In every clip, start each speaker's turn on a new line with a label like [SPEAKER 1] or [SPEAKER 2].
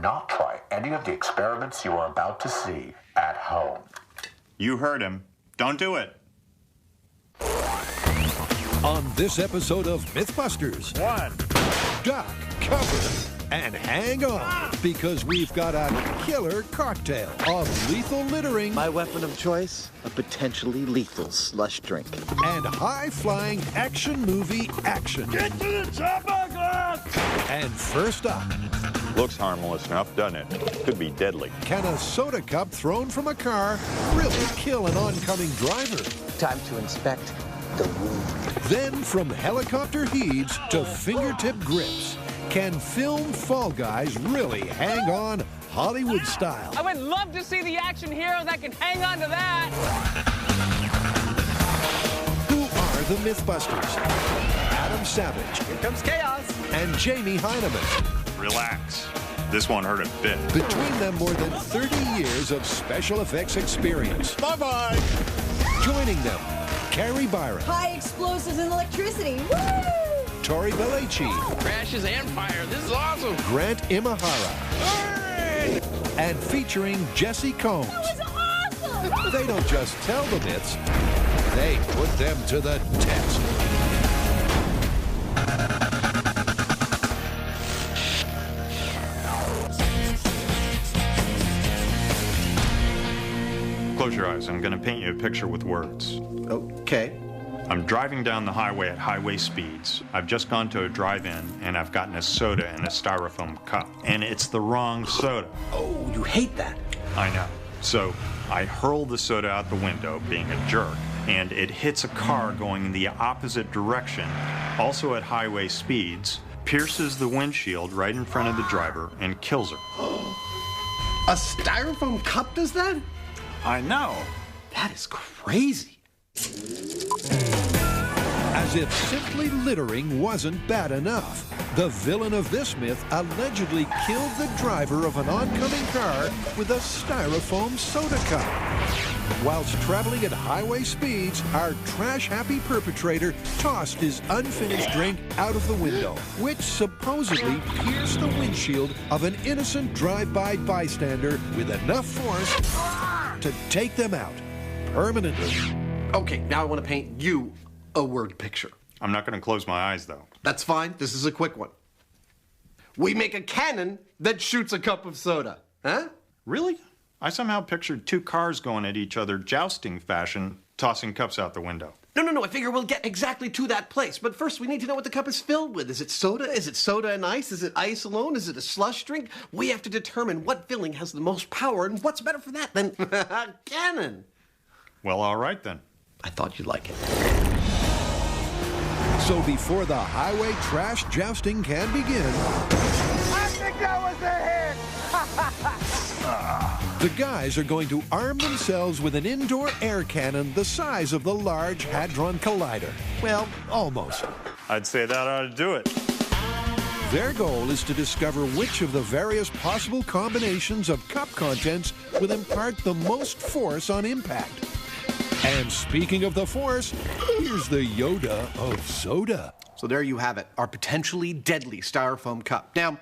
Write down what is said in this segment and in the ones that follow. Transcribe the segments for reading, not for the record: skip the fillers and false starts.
[SPEAKER 1] not try any of the experiments you are about to see at home.
[SPEAKER 2] You heard him. Don't do it.
[SPEAKER 3] On this episode of Mythbusters,
[SPEAKER 2] 1.
[SPEAKER 3] duck, cover, and hang on, because we've got a killer cocktail of lethal littering
[SPEAKER 4] My weapon of choice, a potentially lethal slush drink.
[SPEAKER 3] and high-flying action movie action.
[SPEAKER 5] Get to the chopper, Glock!
[SPEAKER 3] And first up,
[SPEAKER 6] Looks harmless enough, doesn't it? Could be deadly.
[SPEAKER 3] can a soda cup thrown from a car really kill an oncoming driver?
[SPEAKER 4] Time to inspect the wound.
[SPEAKER 3] Then from helicopter heaves to fingertip grips, can film Fall Guys really hang on Hollywood style?
[SPEAKER 7] I would love to see the action hero that can hang on to that.
[SPEAKER 3] Who are the Mythbusters? Adam Savage
[SPEAKER 7] Here comes chaos.
[SPEAKER 3] and Jamie Heineman.
[SPEAKER 2] Relax. This won't hurt a bit.
[SPEAKER 3] Between them, more than 30 years of special effects experience.
[SPEAKER 2] Bye-bye.
[SPEAKER 3] Joining them, Carrie Byron,
[SPEAKER 8] High explosives and electricity. Woo!
[SPEAKER 3] Tori Belleci,
[SPEAKER 7] Crashes and fire. This is awesome.
[SPEAKER 3] Grant Imahara, and featuring Jesse Combs.
[SPEAKER 8] That was awesome!
[SPEAKER 3] They don't just tell the myths, they put them to the test.
[SPEAKER 2] Close your eyes. I'm going to paint you a picture with words.
[SPEAKER 4] Okay.
[SPEAKER 2] I'm driving down the highway at highway speeds. I've just gone to a drive-in, and I've gotten a soda in a styrofoam cup. And it's the wrong soda.
[SPEAKER 4] Oh, you hate that.
[SPEAKER 2] I know. So I hurl the soda out the window, being a jerk, and it hits a car going in the opposite direction, also at highway speeds, pierces the windshield right in front of the driver, and kills her.
[SPEAKER 9] A styrofoam cup does that?
[SPEAKER 2] I know.
[SPEAKER 9] That is crazy.
[SPEAKER 3] As if simply littering wasn't bad enough, the villain of this myth allegedly killed the driver of an oncoming car with a styrofoam soda cup. Whilst traveling at highway speeds, our trash-happy perpetrator tossed his unfinished drink out of the window, which supposedly pierced the windshield of an innocent drive-by bystander with enough force to take them out permanently.
[SPEAKER 9] Okay, now I want to paint you a word picture.
[SPEAKER 2] I'm not going to close my eyes, though.
[SPEAKER 9] That's fine. This is a quick one. We make a cannon that shoots a cup of soda. Huh?
[SPEAKER 2] Really? I somehow pictured 2 cars going at each other jousting fashion, tossing cups out the window.
[SPEAKER 9] No. I figure we'll get exactly to that place. But first, we need to know what the cup is filled with. Is it soda? Is it soda and ice? Is it ice alone? Is it a slush drink? We have to determine what filling has the most power, and what's better for that than a cannon?
[SPEAKER 2] Well, all right, then.
[SPEAKER 9] I thought you'd like it.
[SPEAKER 3] So before the highway trash jousting can begin,
[SPEAKER 5] I think that was a hit!
[SPEAKER 3] the guys are going to arm themselves with an indoor air cannon the size of the Large Hadron Collider. Well, almost.
[SPEAKER 2] I'd say that ought to do it.
[SPEAKER 3] Their goal is to discover which of the various possible combinations of cup contents will impart the most force on impact. And speaking of the force, here's the Yoda of soda.
[SPEAKER 9] So there you have it, our potentially deadly styrofoam cup. Now,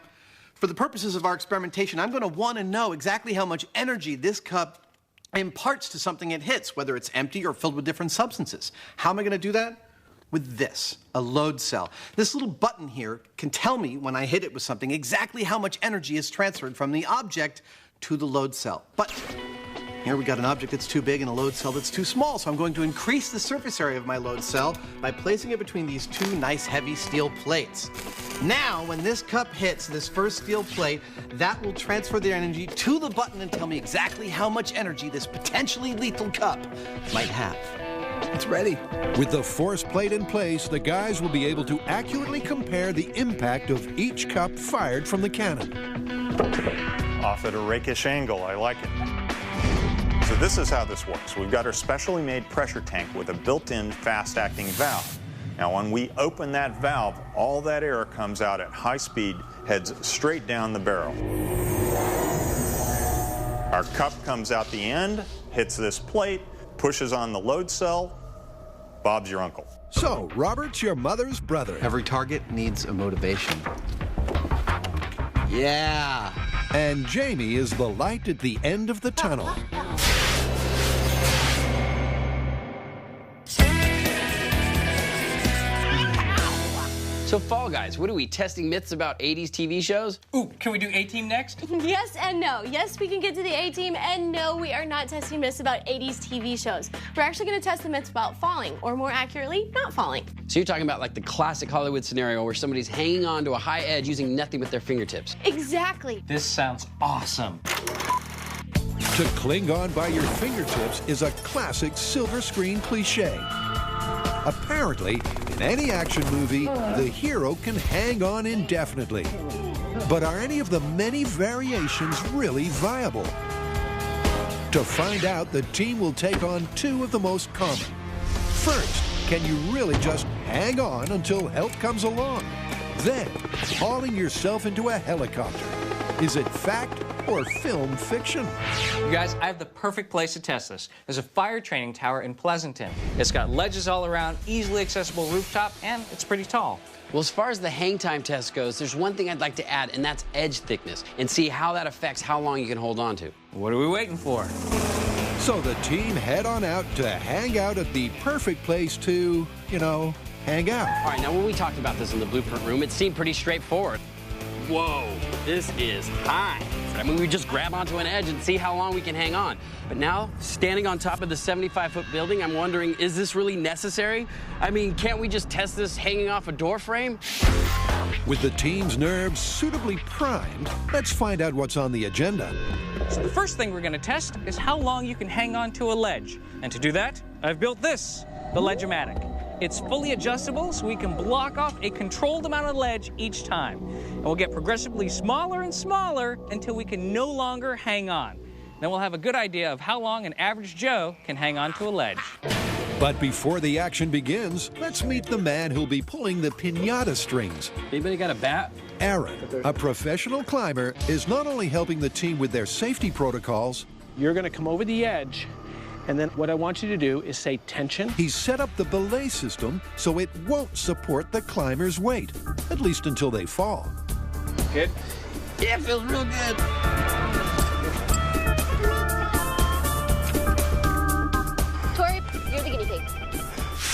[SPEAKER 9] for the purposes of our experimentation, I'm going to want to know exactly how much energy this cup imparts to something it hits, whether it's empty or filled with different substances. How am I going to do that? With this, a load cell. This little button here can tell me when I hit it with something exactly how much energy is transferred from the object to the load cell. But here we got an object that's too big and a load cell that's too small, so I'm going to increase the surface area of my load cell by placing it between these 2 nice heavy steel plates. Now, when this cup hits this first steel plate, that will transfer the energy to the button and tell me exactly how much energy this potentially lethal cup might have. It's ready.
[SPEAKER 3] With the force plate in place, the guys will be able to accurately compare the impact of each cup fired from the cannon.
[SPEAKER 2] Off at a rakish angle. I like it. So this is how this works. We've got our specially made pressure tank with a built-in fast-acting valve. Now, when we open that valve, all that air comes out at high speed, heads straight down the barrel. Our cup comes out the end, hits this plate, pushes on the load cell. Bob's your uncle.
[SPEAKER 3] So, Robert's your mother's brother.
[SPEAKER 9] Every target needs a motivation. Yeah.
[SPEAKER 3] And Jamie is the light at the end of the tunnel.
[SPEAKER 10] So, Fall Guys, what are we, testing myths about 80s TV shows?
[SPEAKER 7] Ooh, can we do A-Team next?
[SPEAKER 8] Yes and no. Yes, we can get to the A-Team, and no, we are not testing myths about 80s TV shows. We're actually going to test the myths about falling, or more accurately, not falling.
[SPEAKER 10] So you're talking about like the classic Hollywood scenario where somebody's hanging on to a high edge using nothing but their fingertips.
[SPEAKER 8] Exactly.
[SPEAKER 7] This sounds awesome.
[SPEAKER 3] To cling on by your fingertips is a classic silver screen cliche. Apparently, in any action movie, the hero can hang on indefinitely. But are any of the many variations really viable? To find out, the team will take on two of the most common. First, can you really just hang on until help comes along? Then, hauling yourself into a helicopter. Is it fact or film fiction?
[SPEAKER 7] You guys, I have the perfect place to test this. There's a fire training tower in Pleasanton. It's got ledges all around, easily accessible rooftop, and it's pretty tall.
[SPEAKER 10] Well, as far as the hang time test goes, there's one thing I'd like to add, and that's edge thickness, and see how that affects how long you can hold on to.
[SPEAKER 7] What are we waiting for?
[SPEAKER 3] So the team head on out to hang out at the perfect place to, hang out.
[SPEAKER 10] All right, now when we talked about this in the blueprint room, it seemed pretty straightforward. Whoa, this is high. I mean, we just grab onto an edge and see how long we can hang on. But now, standing on top of the 75-foot building, I'm wondering, is this really necessary? I mean, can't we just test this hanging off a door frame?
[SPEAKER 3] With the team's nerves suitably primed, let's find out what's on the agenda.
[SPEAKER 7] So the first thing we're going to test is how long you can hang on to a ledge. And to do that, I've built this, the Ledge-O-Matic. It's fully adjustable, so we can block off a controlled amount of ledge each time. And we'll get progressively smaller and smaller until we can no longer hang on. Then we'll have a good idea of how long an average Joe can hang on to a ledge.
[SPEAKER 3] But before the action begins, let's meet the man who'll be pulling the piñata strings.
[SPEAKER 10] Anybody got a bat?
[SPEAKER 3] Aaron, a professional climber, is not only helping the team with their safety protocols.
[SPEAKER 11] You're going to come over the edge, and then what I want you to do is say tension.
[SPEAKER 3] He's set up the belay system so it won't support the climber's weight, at least until they fall.
[SPEAKER 7] Good?
[SPEAKER 10] Yeah, it feels real good.
[SPEAKER 8] Tori, you're the guinea pig.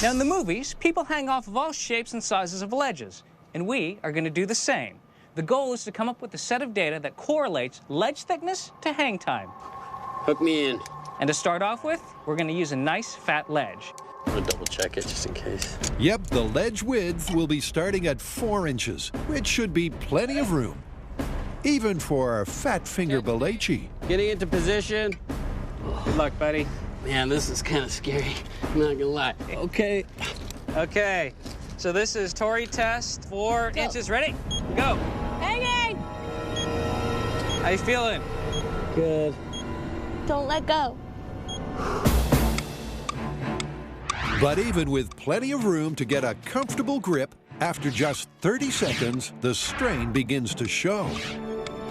[SPEAKER 7] Now, in the movies, people hang off of all shapes and sizes of ledges, and we are going to do the same. The goal is to come up with a set of data that correlates ledge thickness to hang time.
[SPEAKER 10] Hook me in.
[SPEAKER 7] And to start off with, we're going to use a nice fat ledge.
[SPEAKER 10] I'm going to double check it just in case.
[SPEAKER 3] Yep, the ledge width will be starting at 4 inches, which should be plenty of room. Even for Fat Finger Belechi.
[SPEAKER 10] Getting into position.
[SPEAKER 7] Good luck, buddy.
[SPEAKER 10] Man, this is kind of scary. I'm not gonna lie. Okay.
[SPEAKER 7] Okay. So this is Tori test. 4 inches. Ready? Go.
[SPEAKER 8] Hanging!
[SPEAKER 7] How you feeling?
[SPEAKER 10] Good.
[SPEAKER 8] Don't let go.
[SPEAKER 3] But even with plenty of room to get a comfortable grip, after just 30 seconds, the strain begins to show.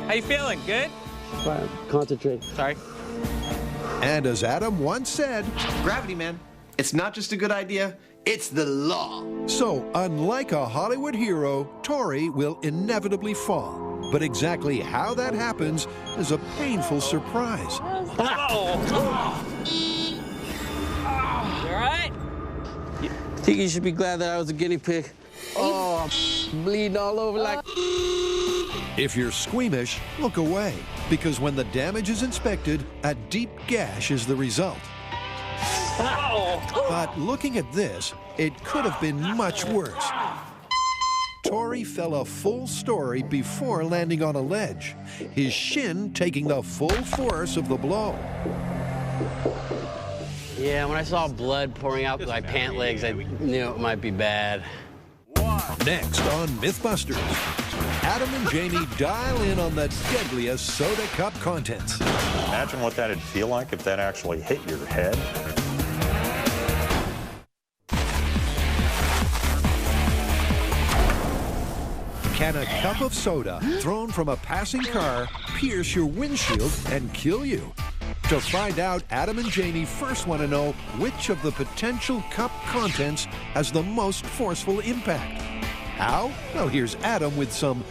[SPEAKER 7] How you feeling? Good?
[SPEAKER 10] Fine. Concentrate.
[SPEAKER 7] Sorry.
[SPEAKER 3] And as Adam once said,
[SPEAKER 9] Gravity, man. It's not just a good idea, it's the law.
[SPEAKER 3] so unlike a Hollywood hero, Tori will inevitably fall. But exactly how that happens is a painful surprise.
[SPEAKER 7] You all right?
[SPEAKER 10] I think you should be glad that I was a guinea pig. Oh, I'm bleeding all over like...
[SPEAKER 3] If you're squeamish, look away, because when the damage is inspected, a deep gash is the result. But looking at this, it could have been much worse. Tori fell a full story before landing on a ledge, his shin taking the full force of the blow.
[SPEAKER 10] Yeah, when I saw blood pouring out my pant legs, I knew it might be bad.
[SPEAKER 3] Next on Mythbusters, Adam and Jamie dial in on the deadliest soda cup contents.
[SPEAKER 2] Imagine what that'd feel like if that actually hit your head.
[SPEAKER 3] Can a cup of soda thrown from a passing car pierce your windshield and kill you? To find out, Adam and Jamie first want to know which of the potential cup contents has the most forceful impact. How? Well, here's Adam with some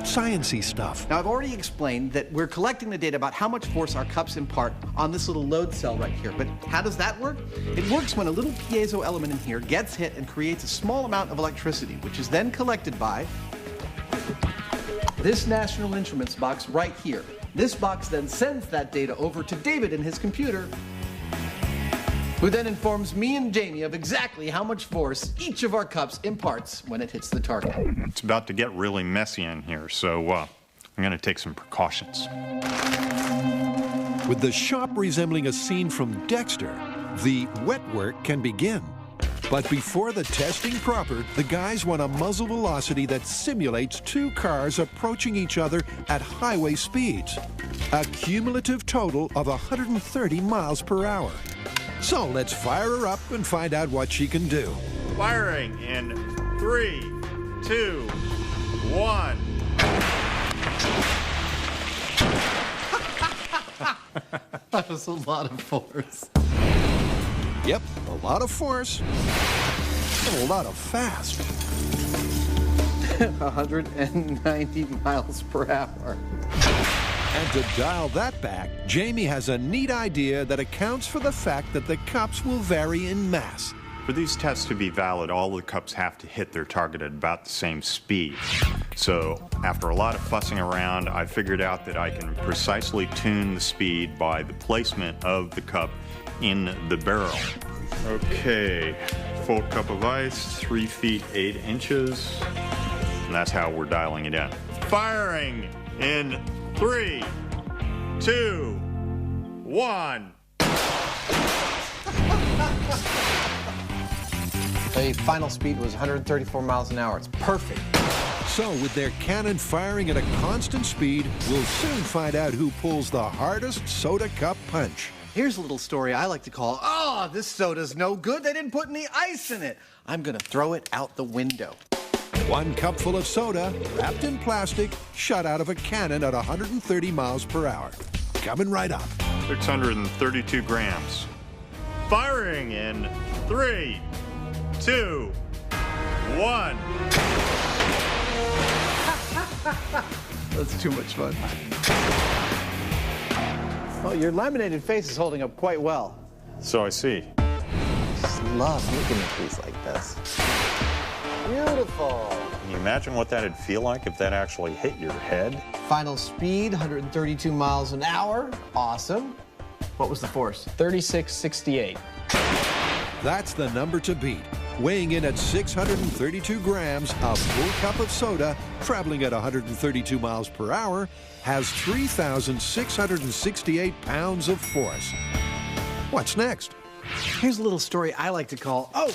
[SPEAKER 3] science-y stuff.
[SPEAKER 9] Now, I've already explained that we're collecting the data about how much force our cups impart on this little load cell right here. But how does that work? It works when a little piezo element in here gets hit and creates a small amount of electricity, which is then collected by this National Instruments box right here. This box then sends that data over to David in his computer, who then informs me and Jamie of exactly how much force each of our cups imparts when it hits the target.
[SPEAKER 2] It's about to get really messy in here, so I'm going to take some precautions.
[SPEAKER 3] With the shop resembling a scene from Dexter, the wet work can begin. But before the testing proper, the guys want a muzzle velocity that simulates two cars approaching each other at highway speeds. A cumulative total of 130 miles per hour. So let's fire her up and find out what she can do.
[SPEAKER 2] Firing in 3, 2, 1.
[SPEAKER 9] That was a lot of force.
[SPEAKER 3] Yep, a lot of force and a lot of fast.
[SPEAKER 9] 190 miles per hour.
[SPEAKER 3] And to dial that back, Jamie has a neat idea that accounts for the fact that the cups will vary in mass.
[SPEAKER 2] For these tests to be valid, all the cups have to hit their target at about the same speed. So after a lot of fussing around, I figured out that I can precisely tune the speed by the placement of the cup in the barrel. Okay, full cup of ice, 3 feet 8 inches. And that's how we're dialing it in. Firing in 3, 2, 1.
[SPEAKER 9] The final speed was 134 miles an hour. It's perfect.
[SPEAKER 3] So with their cannon firing at a constant speed, we'll soon find out who pulls the hardest soda cup punch.
[SPEAKER 9] Here's a little story I like to call, "Oh, this soda's no good. They didn't put any ice in it. I'm gonna throw it out the window."
[SPEAKER 3] 1 cup full of soda, wrapped in plastic, shot out of a cannon at 130 miles per hour. Coming right up.
[SPEAKER 2] 632 grams. Firing in 3, 2, 1.
[SPEAKER 9] That's too much fun. Well, your laminated face is holding up quite well.
[SPEAKER 2] So I see.
[SPEAKER 4] Just love looking at these like this. Beautiful.
[SPEAKER 2] Can you imagine what that'd feel like if that actually hit your head?
[SPEAKER 9] Final speed, 132 miles an hour. Awesome. What was the force?
[SPEAKER 11] 3668.
[SPEAKER 3] That's the number to beat. Weighing in at 632 grams, a full cup of soda, traveling at 132 miles per hour, has 3,668 pounds of force. What's next?
[SPEAKER 9] Here's a little story I like to call, "Oh,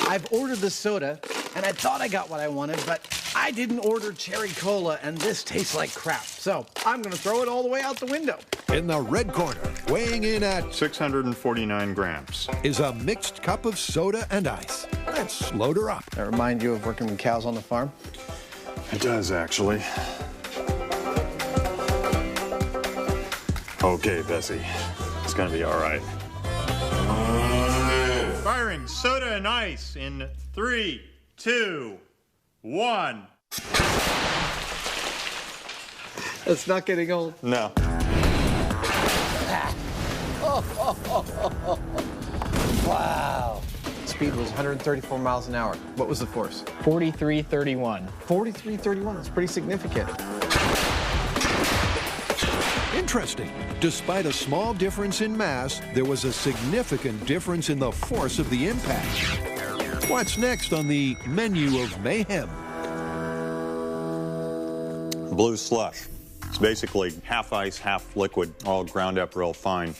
[SPEAKER 9] I've ordered the soda, and I thought I got what I wanted, but I didn't order cherry cola, and this tastes like crap. So I'm going to throw it all the way out the window."
[SPEAKER 3] In the red corner, weighing in at
[SPEAKER 2] 649 grams.
[SPEAKER 3] is a mixed cup of soda and ice. Let's load her up.
[SPEAKER 9] That remind you of working with cows on the farm?
[SPEAKER 2] It does, actually. Okay, Bessie. It's gonna be all right. Firing soda and ice in 3, 2, 1.
[SPEAKER 9] That's not getting old.
[SPEAKER 2] No.
[SPEAKER 9] Wow. Speed was 134 miles an hour. What was the force?
[SPEAKER 11] 4331.
[SPEAKER 9] 4331. That's pretty significant.
[SPEAKER 3] Interesting. Despite a small difference in mass, there was a significant difference in the force of the impact. What's next on the menu of mayhem?
[SPEAKER 2] Blue slush. It's basically half ice, half liquid, all ground up real fine.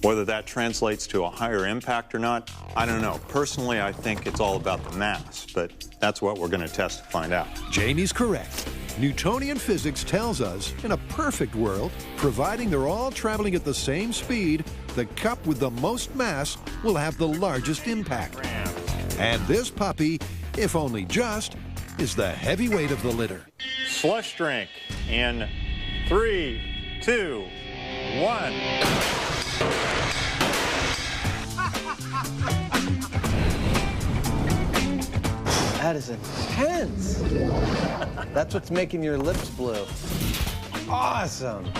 [SPEAKER 2] Whether that translates to a higher impact or not, I don't know. Personally, I think it's all about the mass, but that's what we're going to test to find out.
[SPEAKER 3] Jamie's correct. Newtonian physics tells us, in a perfect world, providing they're all traveling at the same speed, the cup with the most mass will have the largest impact. And this puppy, if only just, is the heavyweight of the litter.
[SPEAKER 2] Slush drink in 3, 2, 1.
[SPEAKER 9] That is intense. That's what's making your lips blue. Awesome.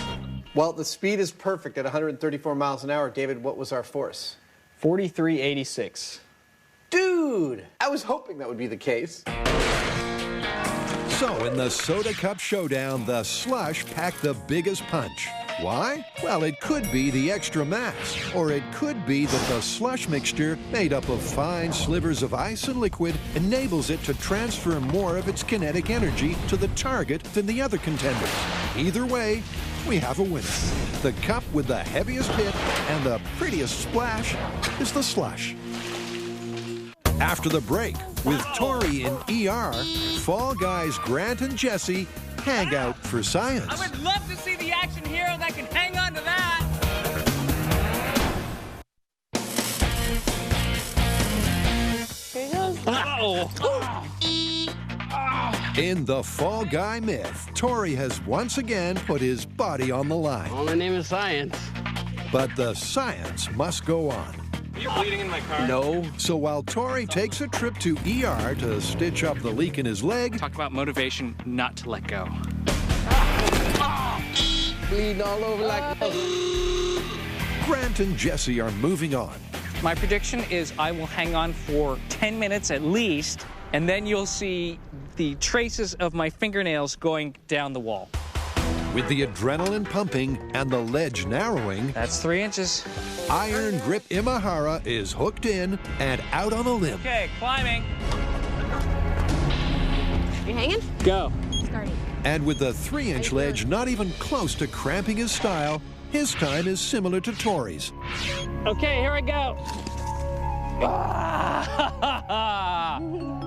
[SPEAKER 9] Well, the speed is perfect at 134 miles an hour. David, what was our force?
[SPEAKER 11] 4386.
[SPEAKER 9] Dude, I was hoping that would be the case.
[SPEAKER 3] So in the Soda Cup Showdown, the slush packed the biggest punch. Why? Well, it could be the extra mass, or it could be that the slush mixture, made up of fine slivers of ice and liquid, enables it to transfer more of its kinetic energy to the target than the other contenders. Either way, we have a winner. The cup with the heaviest hit and the prettiest splash is the slush. After the break, with Tori in ER, Fall Guys Grant and Jesse hang out for science.
[SPEAKER 7] I would love to see the action hero that can hang on to that.
[SPEAKER 8] Here he goes.
[SPEAKER 3] In the Fall Guy myth, Tori has once again put his body on the line.
[SPEAKER 10] Well, the name is science.
[SPEAKER 3] But the science must go on.
[SPEAKER 7] Are you bleeding in my car?
[SPEAKER 10] No.
[SPEAKER 3] So while Tori takes a trip to ER to stitch up the leak in his leg,
[SPEAKER 7] Talk about motivation not to let go.
[SPEAKER 10] Bleeding all over like...
[SPEAKER 3] Grant and Jesse are moving on.
[SPEAKER 7] My prediction is I will hang on for 10 minutes at least, and then you'll see the traces of my fingernails going down the wall.
[SPEAKER 3] With the adrenaline pumping and the ledge narrowing,
[SPEAKER 7] That's 3 inches.
[SPEAKER 3] Iron Grip Imahara is hooked in and out on a limb.
[SPEAKER 7] Okay, climbing.
[SPEAKER 8] You hanging?
[SPEAKER 7] Go.
[SPEAKER 8] Starting.
[SPEAKER 3] And with the 3-inch ledge not even close to cramping his style, his time is similar to Tori's.
[SPEAKER 7] Okay, here I go.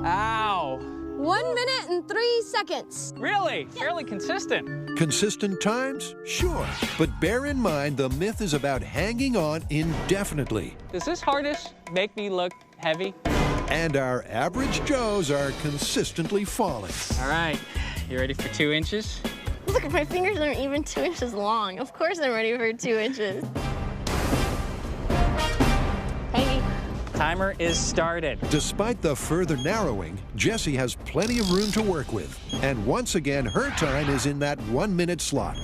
[SPEAKER 7] Ow.
[SPEAKER 8] 1 minute and 3 seconds.
[SPEAKER 7] Really? Fairly consistent.
[SPEAKER 3] Consistent times? Sure. But bear in mind the myth is about hanging on indefinitely.
[SPEAKER 7] Does this harness make me look heavy?
[SPEAKER 3] And our average Joes are consistently falling.
[SPEAKER 7] All right, you ready for 2 inches?
[SPEAKER 8] Look, my fingers aren't even 2 inches long. Of course I'm ready for 2 inches. Hanging.
[SPEAKER 7] Timer is started.
[SPEAKER 3] Despite the further narrowing, Jessie has plenty of room to work with. And once again, her time is in that 1 minute slot.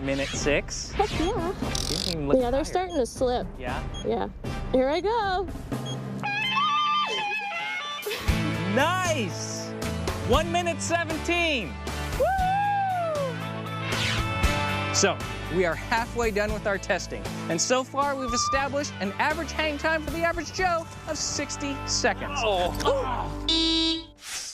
[SPEAKER 7] Minute 6.
[SPEAKER 8] Heck yeah.
[SPEAKER 7] Didn't even look
[SPEAKER 8] Yeah, they're
[SPEAKER 7] tired.
[SPEAKER 8] starting to slip.
[SPEAKER 7] Yeah.
[SPEAKER 8] Yeah. Here I go.
[SPEAKER 7] Nice! 1 minute 17.
[SPEAKER 8] Woo!
[SPEAKER 7] So, we are halfway done with our testing. And so far, we've established an average hang time for the average Joe of 60 seconds.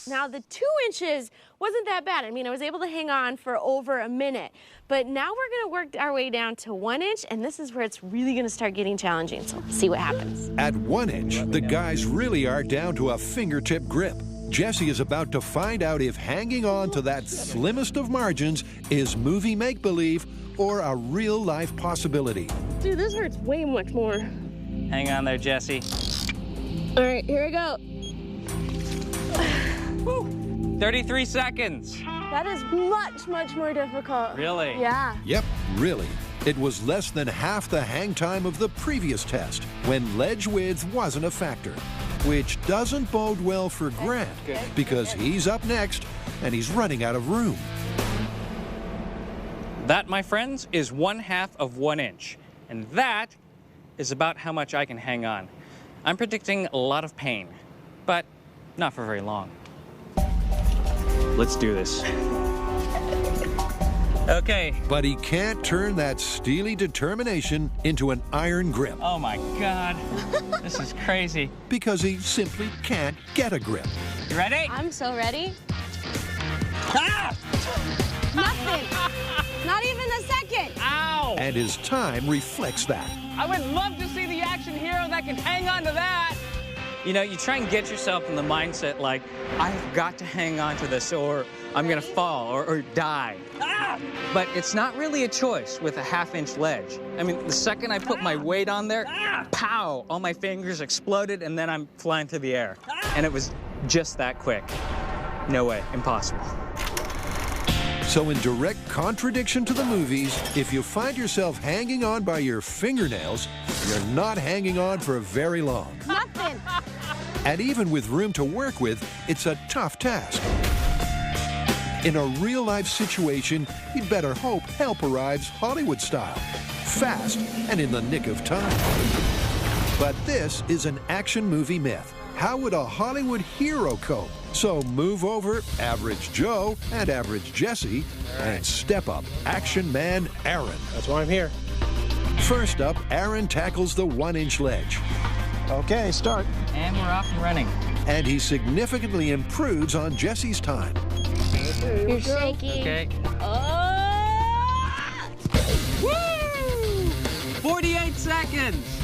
[SPEAKER 8] Now, the 2 inches wasn't that bad. I mean, I was able to hang on for over a minute. But now we're going to work our way down to 1 inch, and this is where it's really going to start getting challenging. So, see what happens.
[SPEAKER 3] At 1 inch, the guys really are down to a fingertip grip. Jessie is about to find out if hanging on to that slimmest of margins is movie make-believe or a real-life possibility.
[SPEAKER 8] Dude, this hurts way much more.
[SPEAKER 7] Hang on there, Jesse.
[SPEAKER 8] All right, here we go.
[SPEAKER 7] 33 seconds.
[SPEAKER 8] That is much, much more difficult.
[SPEAKER 7] Really?
[SPEAKER 8] Yeah.
[SPEAKER 3] Yep, really. It was less than half the hang time of the previous test, when ledge width wasn't a factor. Which doesn't bode well for Grant, because he's up next, and he's running out of room.
[SPEAKER 7] That, my friends, is 1/2 of 1 inch. And that is about how much I can hang on. I'm predicting a lot of pain, but not for very long. Let's do this. Okay.
[SPEAKER 3] But he can't turn that steely determination into an iron grip.
[SPEAKER 7] Oh my God. This is crazy.
[SPEAKER 3] Because he simply can't get a grip.
[SPEAKER 7] You ready?
[SPEAKER 8] I'm so ready.
[SPEAKER 7] Ah!
[SPEAKER 8] Nothing. Not even a second.
[SPEAKER 7] Ow!
[SPEAKER 3] And his time reflects that.
[SPEAKER 7] I would love to see the action hero that can hang on to that. You know, you try and get yourself in the mindset like, I've got to hang on to this or I'm gonna fall or die. Ah! But it's not really a choice with a 1/2 inch ledge. I mean, the second I put my weight on there, pow, all my fingers exploded and then I'm flying through the air. And it was just that quick. No way, impossible.
[SPEAKER 3] So in direct contradiction to the movies, if you find yourself hanging on by your fingernails, you're not hanging on for very long.
[SPEAKER 8] Nothing.
[SPEAKER 3] And even with room to work with, it's a tough task. In a real-life situation, you'd better hope help arrives Hollywood style, fast and in the nick of time. But this is an action movie myth. How would a Hollywood hero cope? So move over Average Joe and Average Jesse and step up Action Man Aaron.
[SPEAKER 11] That's why I'm here.
[SPEAKER 3] First up, Aaron tackles the 1-inch ledge.
[SPEAKER 11] Okay, start.
[SPEAKER 7] And we're off and running.
[SPEAKER 3] And he significantly improves on Jesse's time.
[SPEAKER 8] You're shaking.
[SPEAKER 7] Okay.
[SPEAKER 8] Oh!
[SPEAKER 7] Woo! 48 seconds.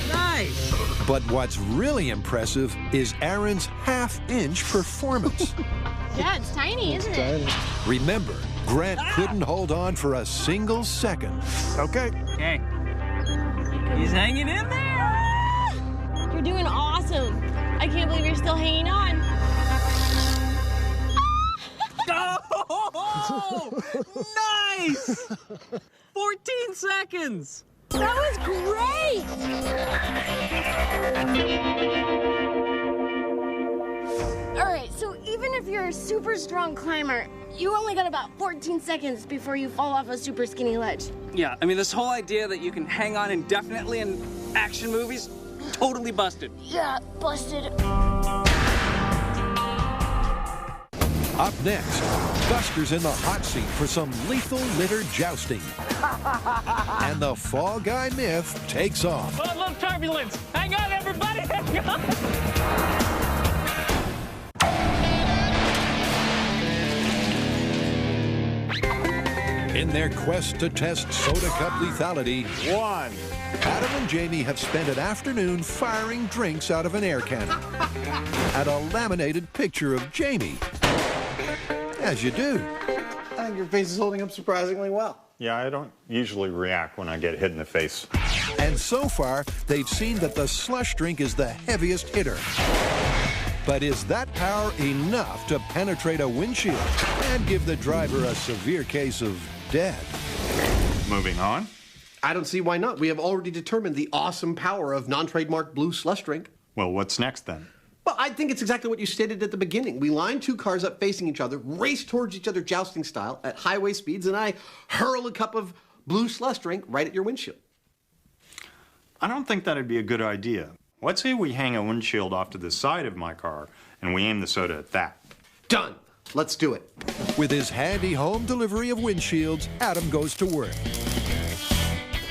[SPEAKER 7] Nice.
[SPEAKER 3] But what's really impressive is Aaron's half-inch performance.
[SPEAKER 8] Yeah, it's tiny, isn't it?
[SPEAKER 3] Remember, Grant couldn't hold on for a single second.
[SPEAKER 11] Okay.
[SPEAKER 7] Okay. He's hanging in there.
[SPEAKER 8] You're doing awesome. I can't believe you're still hanging on.
[SPEAKER 7] Oh! Nice! 14 seconds.
[SPEAKER 8] That was great! All right, so even if you're a super strong climber, you only got about 14 seconds before you fall off a super skinny ledge.
[SPEAKER 7] Yeah, I mean, this whole idea that you can hang on indefinitely in action movies, totally busted.
[SPEAKER 8] Yeah, busted.
[SPEAKER 3] Up next, Buster's in the hot seat for some lethal litter jousting. And the Fall Guy myth takes off.
[SPEAKER 7] Oh, a little turbulence. Hang on, everybody. Hang on.
[SPEAKER 3] In their quest to test soda cup lethality, Adam and Jamie have spent an afternoon firing drinks out of an air cannon. And a laminated picture of Jamie. As you do.
[SPEAKER 9] I think your face is holding up surprisingly well.
[SPEAKER 2] Yeah, I don't usually react when I get hit in the face.
[SPEAKER 3] And so far, they've seen that the slush drink is the heaviest hitter. But is that power enough to penetrate a windshield and give the driver a severe case of dead?
[SPEAKER 2] Moving on.
[SPEAKER 9] I don't see why not. We have already determined the awesome power of non-trademark blue slush drink.
[SPEAKER 2] Well, what's next then?
[SPEAKER 9] Well, I think it's exactly what you stated at the beginning. We line two cars up facing each other, race towards each other jousting style at highway speeds, and I hurl a cup of blue slush drink right at your windshield.
[SPEAKER 2] I don't think that'd be a good idea. Let's say we hang a windshield off to the side of my car and we aim the soda at that.
[SPEAKER 9] Done. Let's do it.
[SPEAKER 3] With his handy home delivery of windshields, Adam goes to work.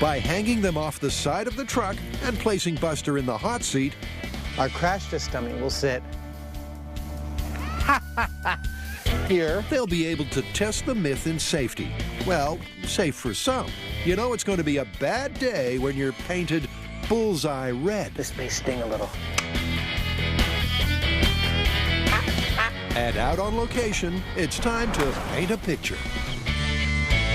[SPEAKER 3] By hanging them off the side of the truck and placing Buster in the hot seat,
[SPEAKER 11] Our crash test dummy will sit here.
[SPEAKER 3] They'll be able to test the myth in safety. Well, safe for some. You know it's going to be a bad day when you're painted bullseye red.
[SPEAKER 11] This may sting a little.
[SPEAKER 3] And out on location, it's time to paint a picture.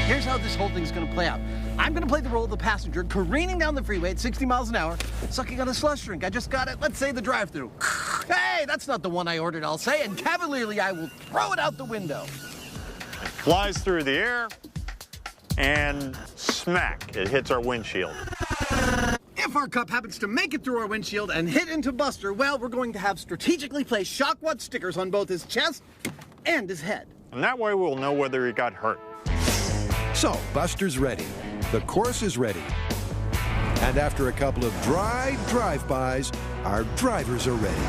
[SPEAKER 4] Here's how this whole thing's gonna play out. I'm gonna play the role of the passenger careening down the freeway at 60 miles an hour, sucking on a slush drink. I just got it, let's say the drive-thru. Hey, that's not the one I ordered, I'll say, and cavalierly I will throw it out the window.
[SPEAKER 2] Flies through the air and smack, it hits our windshield.
[SPEAKER 4] If our cup happens to make it through our windshield and hit into Buster, well, we're going to have strategically placed shock what stickers on both his chest and his head.
[SPEAKER 2] And that way we'll know whether he got hurt.
[SPEAKER 3] So, Buster's ready. The course is ready. And after a couple of dry drive-bys, our drivers are ready.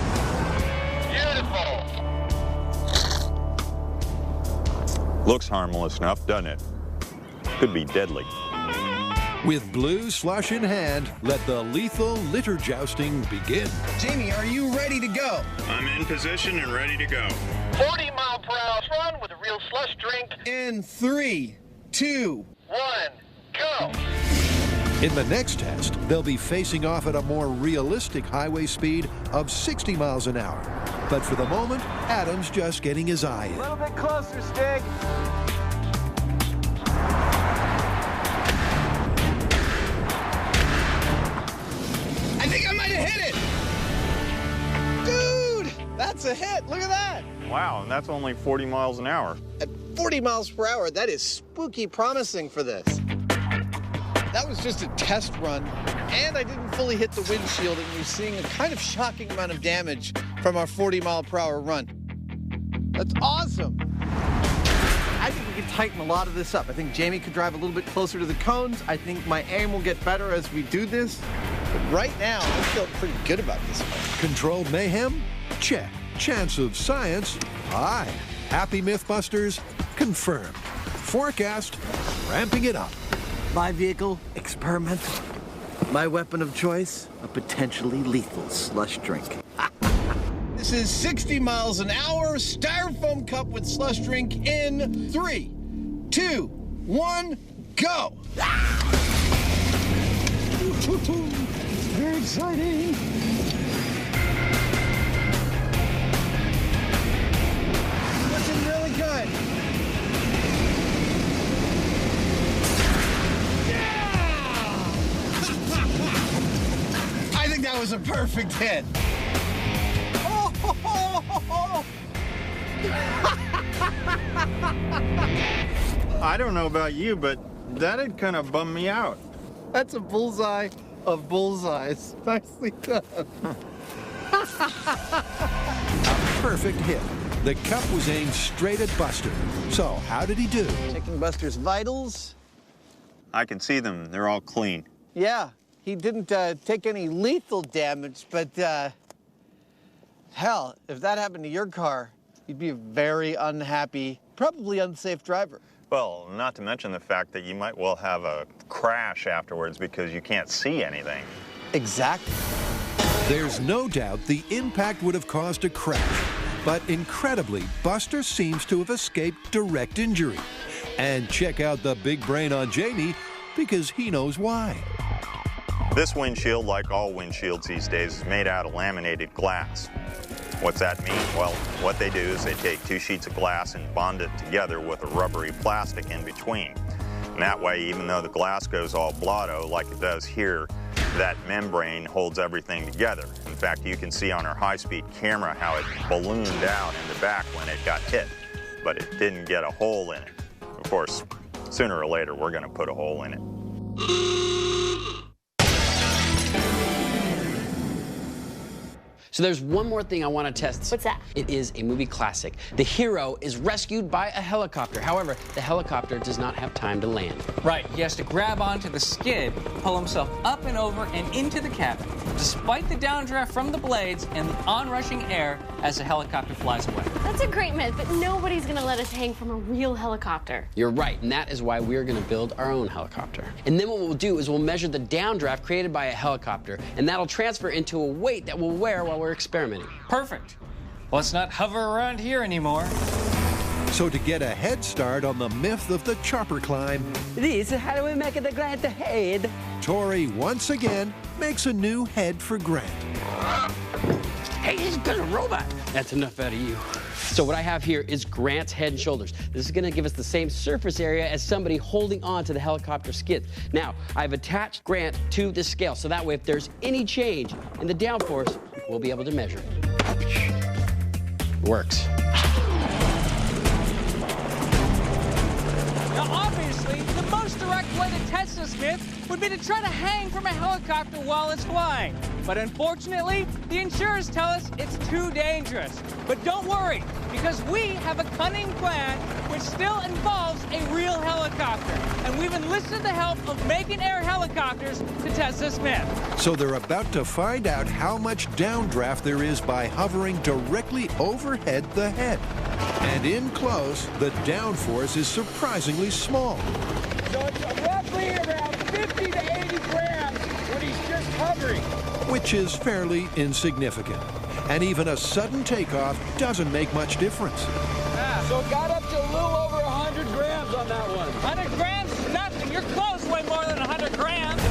[SPEAKER 1] Beautiful.
[SPEAKER 6] Looks harmless enough, doesn't it? Could be deadly.
[SPEAKER 3] With blue slush in hand, let the lethal litter jousting begin.
[SPEAKER 4] Jamie, are you ready to go?
[SPEAKER 2] I'm in position and ready to go.
[SPEAKER 5] 40-mile-per-hour run with a real slush drink.
[SPEAKER 4] In 3, 2,
[SPEAKER 5] 1, go.
[SPEAKER 3] In the next test, they'll be facing off at a more realistic highway speed of 60 miles an hour. But for the moment, Adam's just getting his eye in.
[SPEAKER 5] A little bit closer, Stig.
[SPEAKER 4] I think I might have hit it! Dude, that's a hit. Look at that.
[SPEAKER 2] Wow, and that's only 40 miles an hour.
[SPEAKER 4] At 40 miles per hour, that is spooky promising for this.
[SPEAKER 9] that was just a test run, and I didn't fully hit the windshield, and you're seeing a kind of shocking amount of damage from our 40-mile-per-hour run. That's awesome. I think we can tighten a lot of this up. I think Jamie could drive a little bit closer to the cones. I think my aim will get better as we do this. But right now, I feel pretty good about this one.
[SPEAKER 3] Controlled mayhem? Check. Chance of science? High. Happy Mythbusters? Confirmed. Forecast? Ramping it up.
[SPEAKER 9] My vehicle, experimental. My weapon of choice, a potentially lethal slush drink. This is 60 miles an hour, styrofoam cup with slush drink in 3, 2, 1, go! Very exciting. Looking really good. I think that was a perfect hit.
[SPEAKER 2] I don't know about you, but that'd kind of bum me out.
[SPEAKER 9] That's a bullseye of bullseyes. Nicely done.
[SPEAKER 3] A perfect hit. The cup was aimed straight at Buster. So how did he do?
[SPEAKER 9] Checking Buster's vitals.
[SPEAKER 2] I can see them. They're all clean.
[SPEAKER 9] Yeah, he didn't take any lethal damage, but hell, if that happened to your car, you'd be a very unhappy, probably unsafe driver.
[SPEAKER 2] Well, not to mention the fact that you might well have a crash afterwards because you can't see anything.
[SPEAKER 9] Exactly.
[SPEAKER 3] There's no doubt the impact would have caused a crash. But incredibly, Buster seems to have escaped direct injury. And check out the big brain on Jamie, because he knows why.
[SPEAKER 2] This windshield, like all windshields these days, is made out of laminated glass. What's that mean? Well, what they do is they take 2 sheets of glass and bond it together with a rubbery plastic in between. And that way, even though the glass goes all blotto like it does here, that membrane holds everything together. In fact, you can see on our high-speed camera how it ballooned out in the back when it got hit, but it didn't get a hole in it. Of course, sooner or later, we're going to put a hole in it.
[SPEAKER 10] So there's one more thing I want to test.
[SPEAKER 8] What's that?
[SPEAKER 10] It is a movie classic. The hero is rescued by a helicopter. However, the helicopter does not have time to land.
[SPEAKER 7] Right, he has to grab onto the skid, pull himself up and over and into the cabin, despite the downdraft from the blades and the onrushing air as the helicopter flies away.
[SPEAKER 8] That's a great myth, but nobody's gonna let us hang from a real helicopter.
[SPEAKER 10] You're right, and that is why we're going to build our own helicopter. And then what we'll do is we'll measure the downdraft created by a helicopter, and that'll transfer into a weight that we'll wear while we're experimenting.
[SPEAKER 7] Perfect. Let's not hover around here anymore.
[SPEAKER 3] So to get a head start on the myth of the chopper climb,
[SPEAKER 10] This is how do we make it the Grant ahead?
[SPEAKER 3] Tori once again makes a new head for Grant.
[SPEAKER 10] Hey, this is a robot. That's enough out of you. So what I have here is Grant's head and shoulders. This is going to give us the same surface area as somebody holding on to the helicopter skids. Now, I've attached Grant to the scale, so that way if there's any change in the downforce, we'll be able to measure it. Works.
[SPEAKER 7] Now, obviously, the most direct way to test this myth would be to try to hang from a helicopter while it's flying. But unfortunately, the insurers tell us it's too dangerous. But don't worry, because we have a cunning plan which still involves a real helicopter. And we've enlisted the help of Macon Air helicopters to test this myth.
[SPEAKER 3] So they're about to find out how much downdraft there is by hovering directly overhead the head. And in close, the downforce is surprisingly small.
[SPEAKER 5] So it's roughly around 50 to 80 grams when he's just hovering.
[SPEAKER 3] Which is fairly insignificant. And even a sudden takeoff doesn't make much difference.
[SPEAKER 5] So it got up to a little over 100 grams on that one.
[SPEAKER 7] 100 grams is nothing. You're close, way more than 100 grams.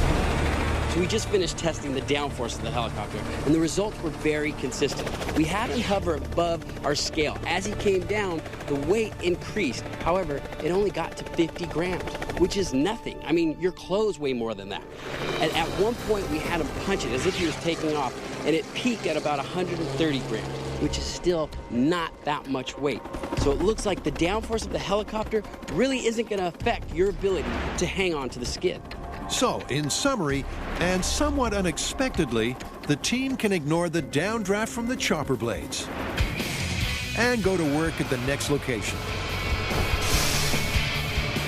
[SPEAKER 10] So we just finished testing the downforce of the helicopter, and the results were very consistent. We had him hover above our scale. As he came down, the weight increased. However, it only got to 50 grams, which is nothing. I mean, your clothes weigh more than that. And at one point, we had him punch it as if he was taking off, and it peaked at about 130 grams, which is still not that much weight. So it looks like the downforce of the helicopter really isn't going to affect your ability to hang on to the skid.
[SPEAKER 3] So, in summary, and somewhat unexpectedly, the team can ignore the downdraft from the chopper blades and go to work at the next location.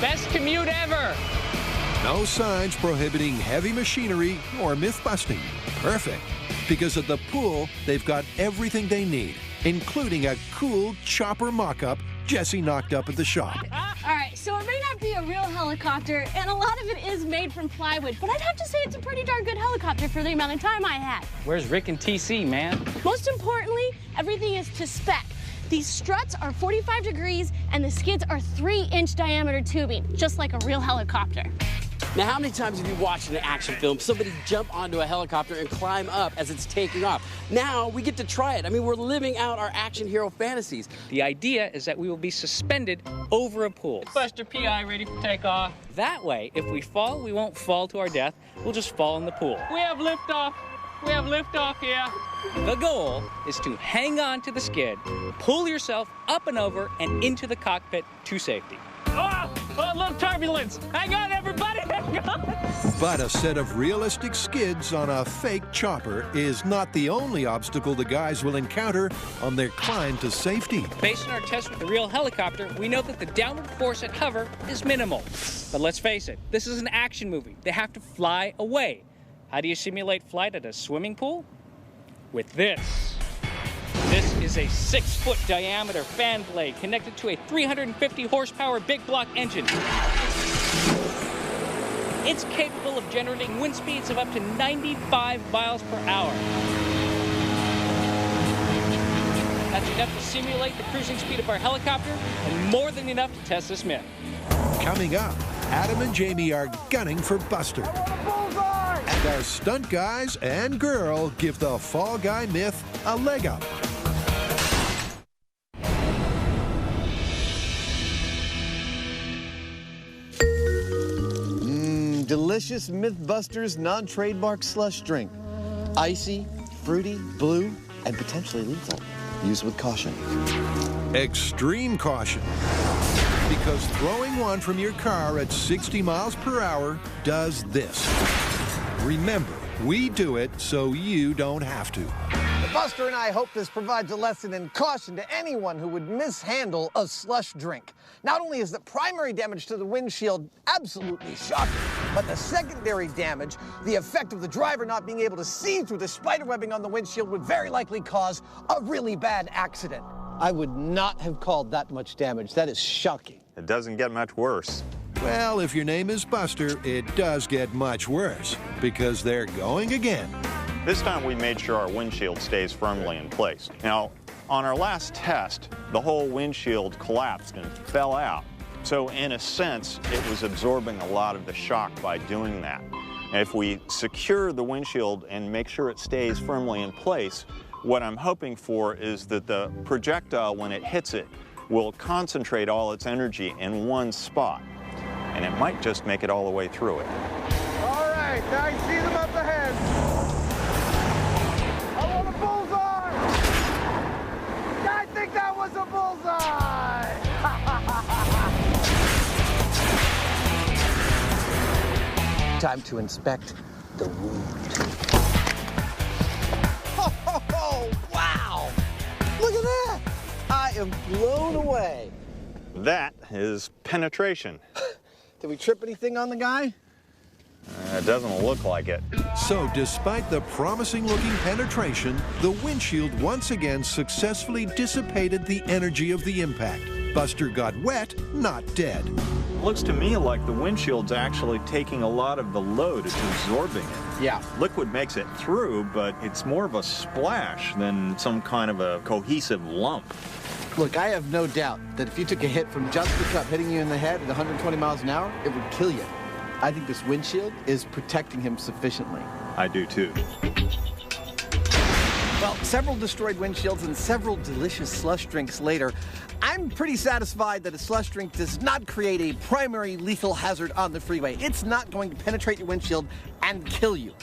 [SPEAKER 7] Best commute ever!
[SPEAKER 3] No signs prohibiting heavy machinery or myth busting. Perfect. Because at the pool, they've got everything they need, including a cool chopper mock-up Jesse knocked up at the shop.
[SPEAKER 8] All right, so it may not be a real helicopter, and a lot of it is made from plywood, but I'd have to say it's a pretty darn good helicopter for the amount of time I had.
[SPEAKER 7] Where's Rick and TC, man?
[SPEAKER 8] Most importantly, everything is to spec. These struts are 45 degrees, and the skids are 3-inch diameter tubing, just like a real helicopter.
[SPEAKER 10] Now, how many times have you watched in an action film somebody jump onto a helicopter and climb up as it's taking off? Now we get to try it. I mean, we're living out our action hero fantasies.
[SPEAKER 7] The idea is that we will be suspended over a pool. Buster PI ready for takeoff. That way, if we fall, we won't fall to our death. We'll just fall in the pool. We have liftoff. We have liftoff here. The goal is to hang on to the skid, pull yourself up and over and into the cockpit to safety. Oh, a little turbulence. Hang on, everybody, hang on.
[SPEAKER 3] But a set of realistic skids on a fake chopper is not the only obstacle the guys will encounter on their climb to safety.
[SPEAKER 7] Based on our test with the real helicopter, we know that the downward force at hover is minimal. But let's face it, this is an action movie. They have to fly away. How do you simulate flight at a swimming pool? With this. This is a 6-foot diameter fan blade connected to a 350 horsepower big block engine. It's capable of generating wind speeds of up to 95 miles per hour. That's enough to simulate the cruising speed of our helicopter and more than enough to test this myth.
[SPEAKER 3] Coming up, Adam and Jamie are gunning for Buster. And our stunt guys and girl give the Fall Guy myth a leg up.
[SPEAKER 9] Delicious Mythbusters non-trademark slush drink. Icy, fruity, blue, and potentially lethal. Use with caution.
[SPEAKER 3] Extreme caution. Because throwing one from your car at 60 miles per hour does this. Remember, we do it so you don't have to.
[SPEAKER 9] The Buster and I hope this provides a lesson in caution to anyone who would mishandle a slush drink. Not only is the primary damage to the windshield absolutely shocking, but the secondary damage, the effect of the driver not being able to see through the spiderwebbing on the windshield, would very likely cause a really bad accident. I would not have called that much damage. That is shocking.
[SPEAKER 2] It doesn't get much worse.
[SPEAKER 3] Well, if your name is Buster, it does get much worse, because they're going again.
[SPEAKER 2] This time we made sure our windshield stays firmly in place. Now, on our last test, the whole windshield collapsed and fell out. So in a sense, it was absorbing a lot of the shock by doing that. And if we secure the windshield and make sure it stays firmly in place, what I'm hoping for is that the projectile, when it hits it, will concentrate all its energy in one spot. And it might just make it all the way through it.
[SPEAKER 5] All right, now you see them up ahead. I want a bullseye! I think that was a bullseye!
[SPEAKER 9] Time to inspect the wound. Oh, wow! Look at that! I am blown away.
[SPEAKER 2] That is penetration.
[SPEAKER 9] Did we trip anything on the guy?
[SPEAKER 2] It doesn't look like it.
[SPEAKER 3] So despite the promising-looking penetration, the windshield once again successfully dissipated the energy of the impact. Buster got wet, not dead.
[SPEAKER 2] Looks to me like the windshield's actually taking a lot of the load. It's absorbing it.
[SPEAKER 9] Yeah.
[SPEAKER 2] Liquid makes it through, but it's more of a splash than some kind of a cohesive lump.
[SPEAKER 9] Look, I have no doubt that if you took a hit from just the cup hitting you in the head at 120 miles an hour, it would kill you. I think this windshield is protecting him sufficiently.
[SPEAKER 2] I do too.
[SPEAKER 9] Well, several destroyed windshields and several delicious slush drinks later, I'm pretty satisfied that a slush drink does not create a primary lethal hazard on the freeway. It's not going to penetrate your windshield and kill you.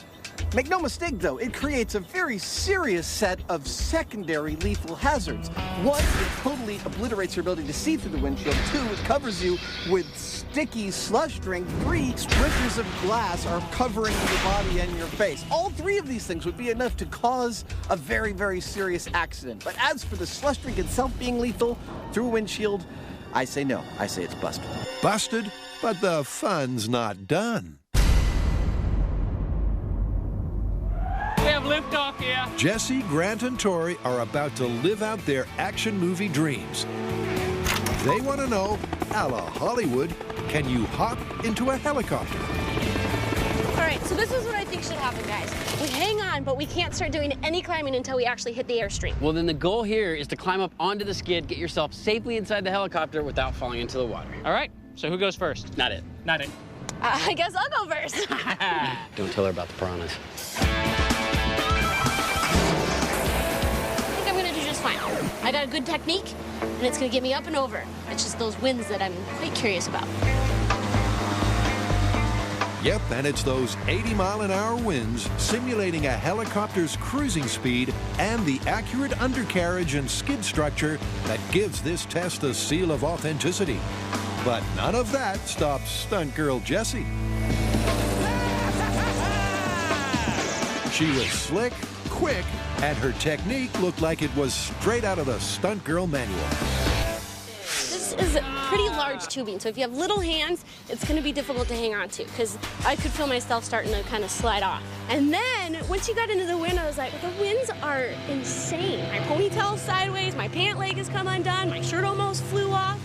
[SPEAKER 9] Make no mistake, though, it creates a very serious set of secondary lethal hazards. One, it totally obliterates your ability to see through the windshield. Two, it covers you with sticky slush drink. Three, splinters of glass are covering your body and your face. All three of these things would be enough to cause a very, very serious accident. But as for the slush drink itself being lethal through a windshield, I say no. I say it's busted.
[SPEAKER 3] Busted, but the fun's not done.
[SPEAKER 7] We have liftoff here.
[SPEAKER 3] Jesse, Grant, and Tori are about to live out their action movie dreams. They want to know, a la Hollywood, can you hop into a helicopter?
[SPEAKER 8] All right, so this is what I think should happen, guys. We hang on, but we can't start doing any climbing until we actually hit the airstream.
[SPEAKER 10] Well, then the goal here is to climb up onto the skid, get yourself safely inside the helicopter without falling into the water.
[SPEAKER 7] All right, so who goes first?
[SPEAKER 10] Not it.
[SPEAKER 7] Not it.
[SPEAKER 8] I guess I'll go first.
[SPEAKER 10] Don't tell her about the piranhas.
[SPEAKER 8] I think I'm gonna do just fine. I got a good technique, and it's gonna get me up and over. It's just those winds that I'm quite curious about.
[SPEAKER 3] Yep, and it's those 80-mile-an-hour winds simulating a helicopter's cruising speed and the accurate undercarriage and skid structure that gives this test the seal of authenticity. But none of that stops stunt girl Jessie. She was slick, quick, and her technique looked like it was straight out of the stunt girl manual.
[SPEAKER 8] This is pretty large tubing, so if you have little hands, it's going to be difficult to hang on to, because I could feel myself starting to kind of slide off. And then, once you got into the wind, I was like, the winds are insane. My ponytail's sideways, my pant leg has come undone, my shirt almost flew off.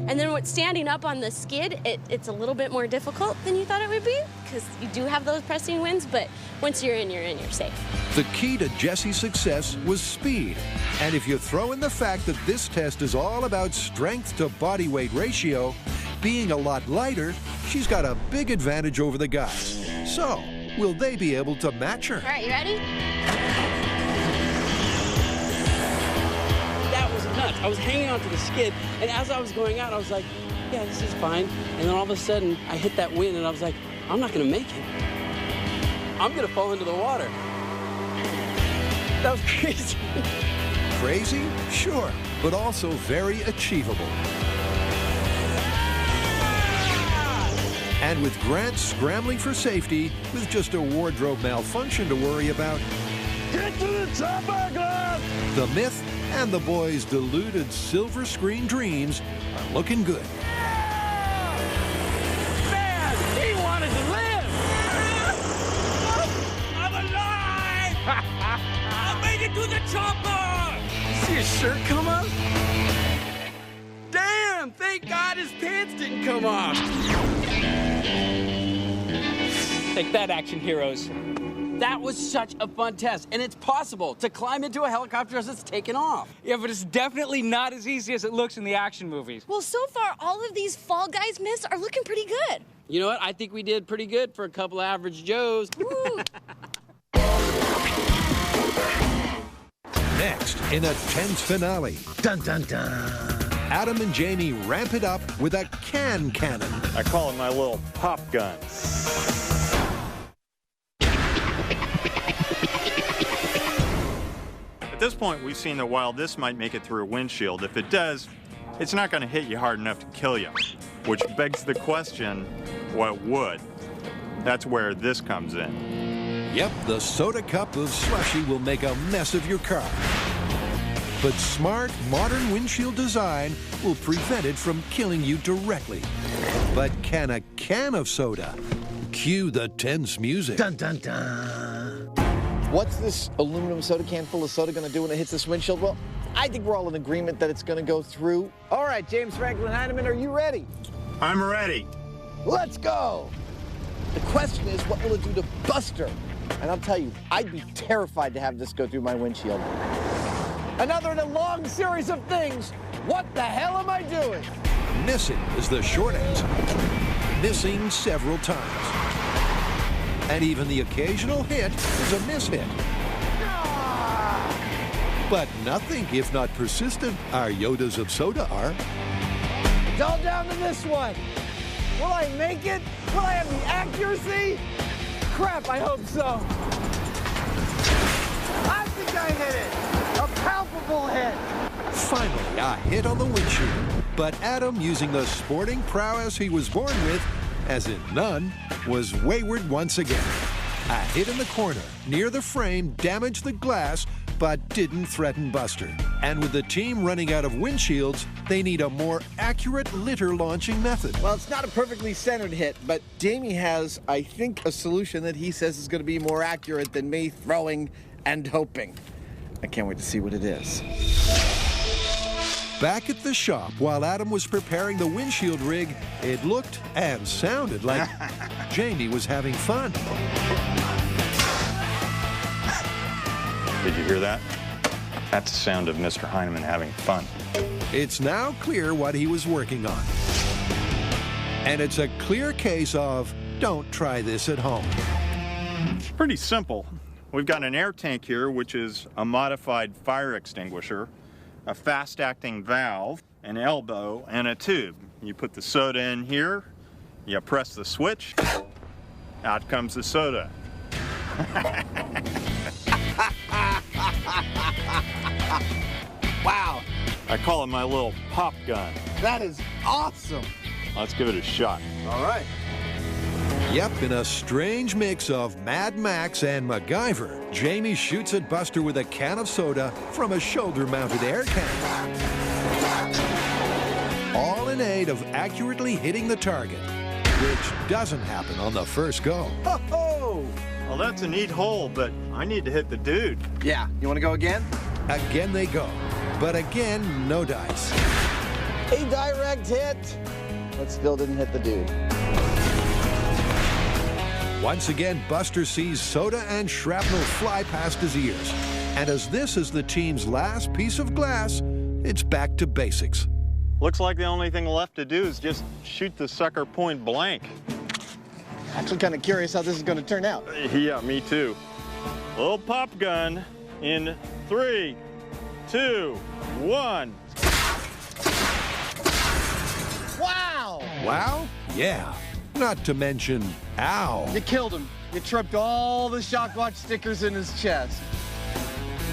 [SPEAKER 8] And then what's standing up on the skid, it's a little bit more difficult than you thought it would be, because you do have those pressing winds, but once you're in, you're safe.
[SPEAKER 3] The key to Jessie's success was speed. And if you throw in the fact that this test is all about strength to body weight ratio, being a lot lighter, she's got a big advantage over the guys. So, will they be able to match her?
[SPEAKER 8] All right, you ready?
[SPEAKER 10] Nuts. I was hanging onto the skid, and as I was going out, I was like, yeah, this is fine. And then all of a sudden, I hit that wind, and I was like, I'm not going to make it. I'm going to fall into the water. That was crazy.
[SPEAKER 3] Crazy? Sure, but also very achievable. And with Grant scrambling for safety, with just a wardrobe malfunction to worry about,
[SPEAKER 5] Get to the chopper, Grant!
[SPEAKER 3] the myth and the boys' deluded silver screen dreams are looking good.
[SPEAKER 5] Man, he wanted to live! I'm alive! I made it to the chopper!
[SPEAKER 10] You see his shirt come up? Damn, thank God his pants didn't come off.
[SPEAKER 7] Take that, action heroes.
[SPEAKER 10] That was such a fun test, and it's possible to climb into a helicopter as it's taken off.
[SPEAKER 7] Yeah, but it's definitely not as easy as it looks in the action movies.
[SPEAKER 8] Well, so far, all of these Fall Guys myths are looking pretty good.
[SPEAKER 10] You know what? I think we did pretty good for a couple of average Joes.
[SPEAKER 3] Next, in a tense finale,
[SPEAKER 4] Dun, dun, dun.
[SPEAKER 3] Adam and Jamie ramp it up with a can cannon.
[SPEAKER 6] I call it my little pop gun. At this point, we've seen that while this might make it through a windshield, if it does, it's not going to hit you hard enough to kill you. Which begs the question, what would? That's where this comes in.
[SPEAKER 3] Yep, the soda cup of slushy will make a mess of your car. But smart, modern windshield design will prevent it from killing you directly. But can a can of soda? Cue the tense music.
[SPEAKER 4] Dun, dun, dun.
[SPEAKER 12] What's this aluminum soda can full of soda going to do when it hits this windshield? Well, I think we're all in agreement that it's going to go through. All right, James Franklin Heineman, are you ready?
[SPEAKER 6] I'm ready.
[SPEAKER 12] Let's go. The question is, what will it do to Buster? And I'll tell you, I'd be terrified to have this go through my windshield. Another in a long series of things. What the hell am I doing?
[SPEAKER 3] Missing is the short answer. Missing several times. And even the occasional hit is a mishit. But nothing, if not persistent, our Yodas of soda are.
[SPEAKER 12] It's all down to this one. Will I make it? Will I have the accuracy?
[SPEAKER 5] crap, I hope so. I think I hit it. A palpable hit.
[SPEAKER 3] Finally, a hit on the windshield. But Adam, using the sporting prowess he was born with, as in none, was wayward once again. A hit in the corner, near the frame, damaged the glass, but didn't threaten Buster. And with the team running out of windshields, they need a more accurate litter launching method.
[SPEAKER 12] Well, it's not a perfectly centered hit, but Jamie has, I think, a solution that he says is going to be more accurate than me throwing and hoping. I can't wait to see what it is.
[SPEAKER 3] Back at the shop, while Adam was preparing the windshield rig, it looked and sounded like Jamie was having fun.
[SPEAKER 6] Did you hear that? That's the sound of Mr. Heineman having fun.
[SPEAKER 3] It's now clear what he was working on. And it's a clear case of don't try this at home.
[SPEAKER 6] It's pretty simple. We've got an air tank here, which is a modified fire extinguisher, a fast-acting valve, an elbow, and a tube. You put the soda in here, you press the switch, out comes the soda.
[SPEAKER 12] Wow.
[SPEAKER 6] I call it my little pop gun.
[SPEAKER 12] That is awesome.
[SPEAKER 6] Let's give it a shot.
[SPEAKER 12] All right.
[SPEAKER 3] Yep, in a strange mix of Mad Max and MacGyver, Jamie shoots at Buster with a can of soda from a shoulder-mounted air can. All in aid of accurately hitting the target, which doesn't happen on the first go.
[SPEAKER 12] Ho-ho!
[SPEAKER 6] Well, that's a neat hole, but I need to hit the dude.
[SPEAKER 12] Yeah, you want to go again?
[SPEAKER 3] Again they go, but again, no dice.
[SPEAKER 12] A direct hit, but still didn't hit the dude.
[SPEAKER 3] Once again, Buster sees soda and shrapnel fly past his ears. And as this is the team's last piece of glass, it's back to basics.
[SPEAKER 6] Looks like the only thing left to do is just shoot the sucker point blank.
[SPEAKER 12] Actually kind of curious how this is going to turn out.
[SPEAKER 6] Yeah, me too. Little pop gun in 3, 2, 1.
[SPEAKER 12] Wow!
[SPEAKER 3] Wow? Yeah. Not to mention, ow.
[SPEAKER 12] You killed him. You tripped all the Shockwatch stickers in his chest.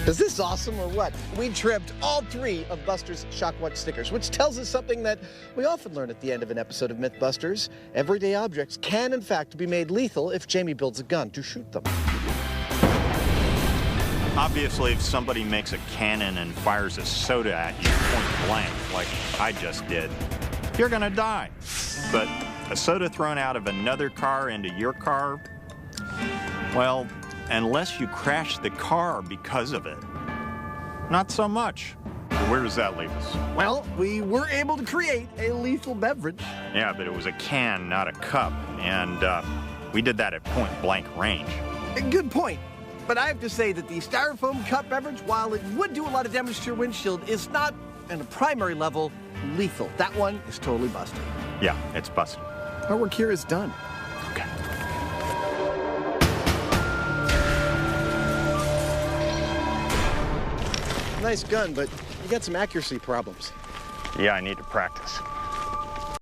[SPEAKER 12] Is this awesome or what? We tripped all 3 of Buster's Shockwatch stickers, which tells us something that we often learn at the end of an episode of Mythbusters. Everyday objects can, in fact, be made lethal if Jamie builds a gun to shoot them.
[SPEAKER 6] Obviously, if somebody makes a cannon and fires a soda at you point blank, like I just did, you're gonna die. But a soda thrown out of another car into your car, well, unless you crash the car because of it, not so much. Where does that leave us?
[SPEAKER 12] Well, we were able to create a lethal beverage.
[SPEAKER 6] Yeah, but it was a can, not a cup, and we did that at point blank range.
[SPEAKER 12] Good point. But I have to say that the styrofoam cup beverage, while it would do a lot of damage to your windshield, is not, on a primary level, lethal. That one is totally busted.
[SPEAKER 6] Yeah, it's busted.
[SPEAKER 12] Our work here is done.
[SPEAKER 6] Okay.
[SPEAKER 12] Nice gun, but you got some accuracy problems.
[SPEAKER 6] Yeah, I need to practice.